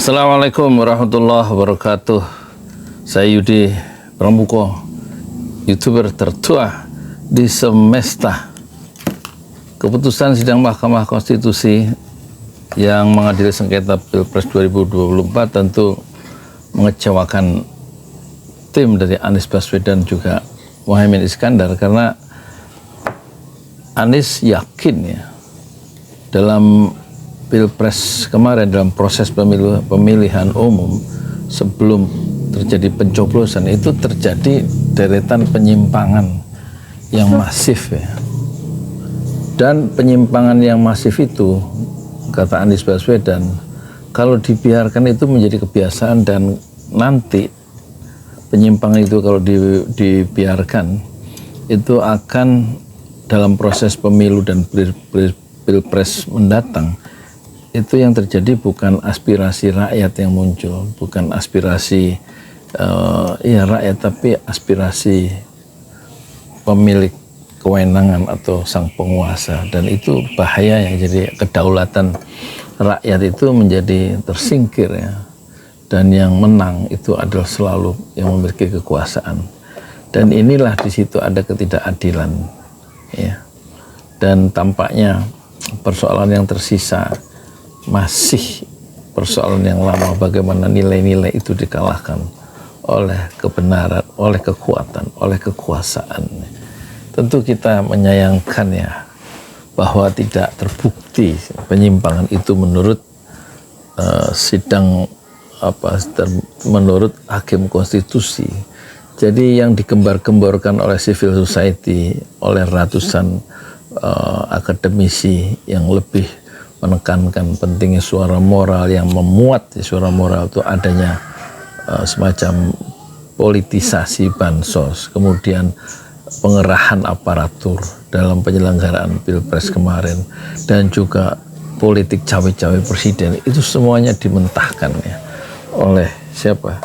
Assalamualaikum warahmatullahi wabarakatuh. Saya Yudi Pramuko, YouTuber tertua di semesta. Keputusan sidang Mahkamah Konstitusi yang mengadili sengketa Pilpres 2024 tentu mengecewakan tim dari Anies Baswedan juga Muhaimin Iskandar, karena Anies yakin ya dalam Pilpres kemarin, dalam proses pemilihan umum sebelum terjadi pencoblosan itu terjadi deretan penyimpangan yang masif ya. Dan penyimpangan yang masif itu, kata Anies Baswedan, kalau dibiarkan itu menjadi kebiasaan, dan nanti penyimpangan itu kalau dibiarkan itu akan dalam proses pemilu dan pilpres mendatang, itu yang terjadi bukan aspirasi rakyat yang muncul, bukan aspirasi rakyat, tapi aspirasi pemilik kewenangan atau sang penguasa. Dan itu bahaya ya, jadi kedaulatan rakyat itu menjadi tersingkir ya, dan yang menang itu adalah selalu yang memiliki kekuasaan. Dan inilah di situ ada ketidakadilan ya. Dan tampaknya persoalan yang tersisa masih persoalan yang lama, bagaimana nilai-nilai itu dikalahkan oleh kebenaran, oleh kekuatan, oleh kekuasaan. Tentu kita menyayangkan ya bahwa tidak terbukti penyimpangan itu menurut menurut hakim konstitusi. Jadi yang digembar-gemborkan oleh civil society, oleh ratusan akademisi yang lebih menekankan pentingnya suara moral, yang memuat suara moral itu adanya semacam politisasi bansos, kemudian pengerahan aparatur dalam penyelenggaraan pilpres kemarin, dan juga politik cawe-cawe presiden, itu semuanya dimentahkan ya oleh siapa?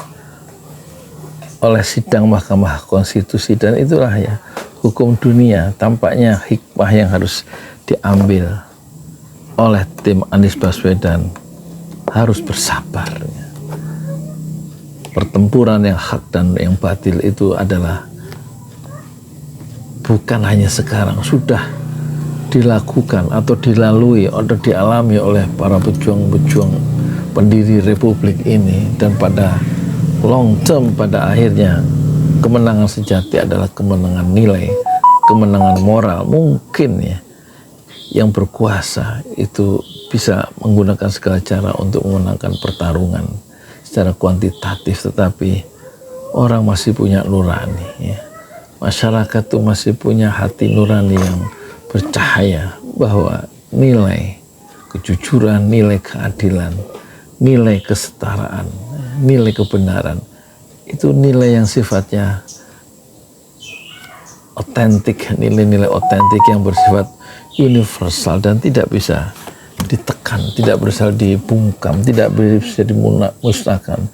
Oleh sidang Mahkamah Konstitusi. Dan itulah ya hukum dunia, tampaknya hikmah yang harus diambil oleh tim Anies Baswedan, harus bersabar. Pertempuran yang hak dan yang batil itu adalah bukan hanya sekarang, sudah dilakukan atau dilalui atau dialami oleh para pejuang-pejuang pendiri republik ini. Dan pada long term, pada akhirnya kemenangan sejati adalah kemenangan nilai, kemenangan moral. Mungkin ya yang berkuasa itu bisa menggunakan segala cara untuk memenangkan pertarungan secara kuantitatif, tetapi orang masih punya nurani ya. Masyarakat itu masih punya hati nurani yang bercahaya bahwa nilai kejujuran, nilai keadilan, nilai kesetaraan, nilai kebenaran itu nilai yang sifatnya otentik, nilai-nilai otentik yang bersifat universal dan tidak bisa ditekan, tidak bisa dibungkam, tidak bisa dimusnahkan,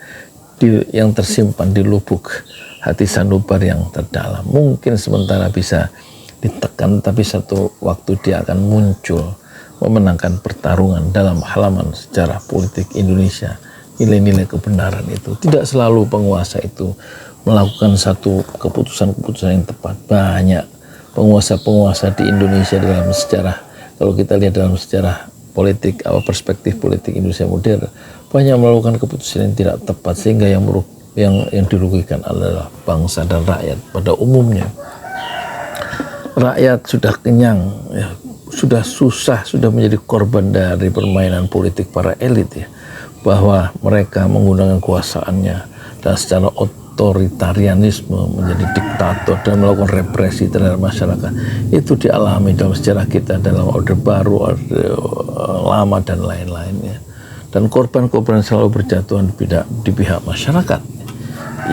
yang tersimpan di lubuk hati sanubari yang terdalam. Mungkin sementara bisa ditekan, tapi satu waktu dia akan muncul memenangkan pertarungan dalam halaman sejarah politik Indonesia. Nilai-nilai kebenaran itu tidak selalu penguasa itu melakukan satu keputusan-keputusan yang tepat. Banyak penguasa-penguasa di Indonesia dalam sejarah, kalau kita lihat dalam sejarah politik, perspektif politik Indonesia modern, banyak melakukan keputusan yang tidak tepat, sehingga yang dirugikan adalah bangsa dan rakyat pada umumnya. Rakyat sudah kenyang, ya, sudah susah, sudah menjadi korban dari permainan politik para elit ya, bahwa mereka menggunakan kuasaannya dan secara otoritarianisme menjadi diktator dan melakukan represi terhadap masyarakat. Itu dialami dalam sejarah kita, dalam Orde Baru, Orde Lama, dan lain-lainnya. Dan korban-korban selalu berjatuhan di pihak masyarakat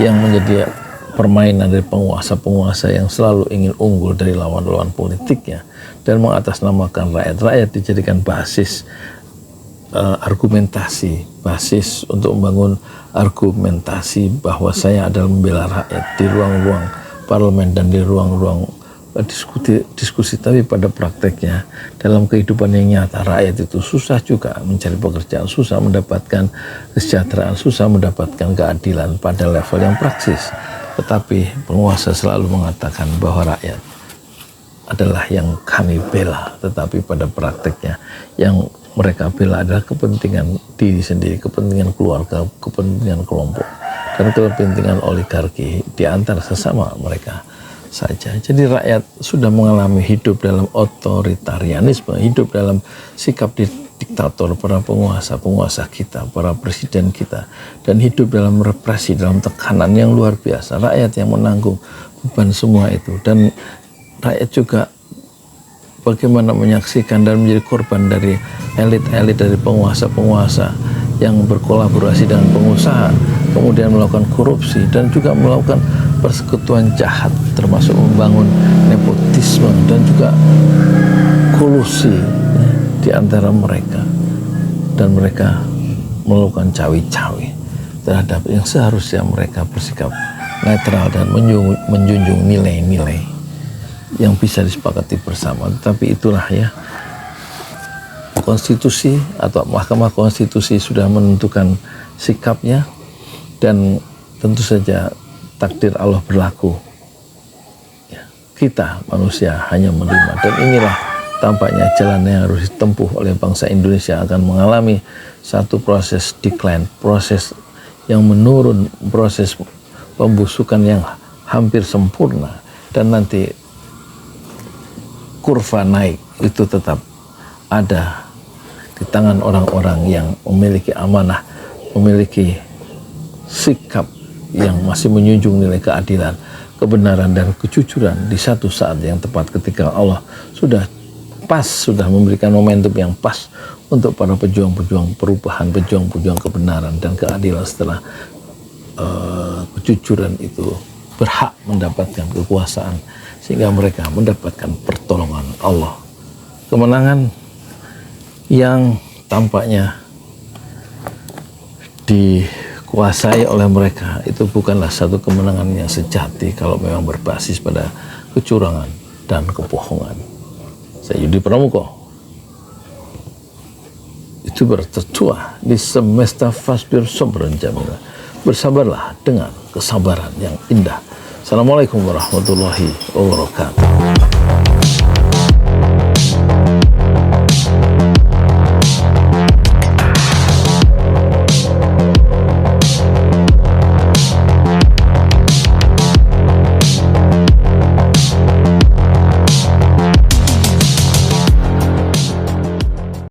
yang menjadi permainan dari penguasa-penguasa yang selalu ingin unggul dari lawan-lawan politiknya dan mengatasnamakan rakyat. Rakyat dijadikan basis argumentasi, basis untuk membangun argumentasi bahwa saya adalah membela rakyat di ruang-ruang parlemen dan di ruang-ruang diskusi, tapi pada prakteknya dalam kehidupan yang nyata rakyat itu susah juga mencari pekerjaan, susah mendapatkan kesejahteraan, susah mendapatkan keadilan pada level yang praksis. Tetapi penguasa selalu mengatakan bahwa rakyat adalah yang kami bela, tetapi pada prakteknya yang mereka bela adalah kepentingan diri sendiri, kepentingan keluarga, kepentingan kelompok, dan kepentingan oligarki di antara sesama mereka saja. Jadi rakyat sudah mengalami hidup dalam otoritarianisme, hidup dalam sikap diktator para penguasa kita, para presiden kita, dan hidup dalam represi, dalam tekanan yang luar biasa. Rakyat yang menanggung beban semua itu, dan rakyat juga bagaimana menyaksikan dan menjadi korban dari elit-elit, dari penguasa-penguasa yang berkolaborasi dengan pengusaha, kemudian melakukan korupsi dan juga melakukan persekutuan jahat, termasuk membangun nepotisme dan juga kolusi di antara mereka, dan mereka melakukan cawi-cawi terhadap yang seharusnya mereka bersikap netral dan menjunjung nilai-nilai yang bisa disepakati bersama. Tapi itulah ya, konstitusi atau Mahkamah Konstitusi sudah menentukan sikapnya, dan tentu saja takdir Allah berlaku. Ya, kita manusia hanya menerima, dan inilah tampaknya jalan yang harus ditempuh oleh bangsa Indonesia. Akan mengalami satu proses decline, proses yang menurun, proses pembusukan yang hampir sempurna, dan nanti kurva naik itu tetap ada di tangan orang-orang yang memiliki amanah, memiliki sikap yang masih menjunjung nilai keadilan, kebenaran, dan kejujuran di satu saat yang tepat, ketika Allah sudah memberikan momentum yang pas untuk para pejuang-pejuang perubahan, pejuang-pejuang kebenaran dan keadilan. Setelah kejujuran itu berhak mendapatkan kekuasaan, sehingga mereka mendapatkan pertolongan Allah. Kemenangan yang tampaknya dikuasai oleh mereka itu bukanlah satu kemenangan yang sejati kalau memang berbasis pada kecurangan dan kebohongan. Saya Yudi Pramuko, YouTuber tertua di semesta Fasbir Sobron Jamila. Bersabarlah dengan kesabaran yang indah. Assalamualaikum warahmatullahi wabarakatuh.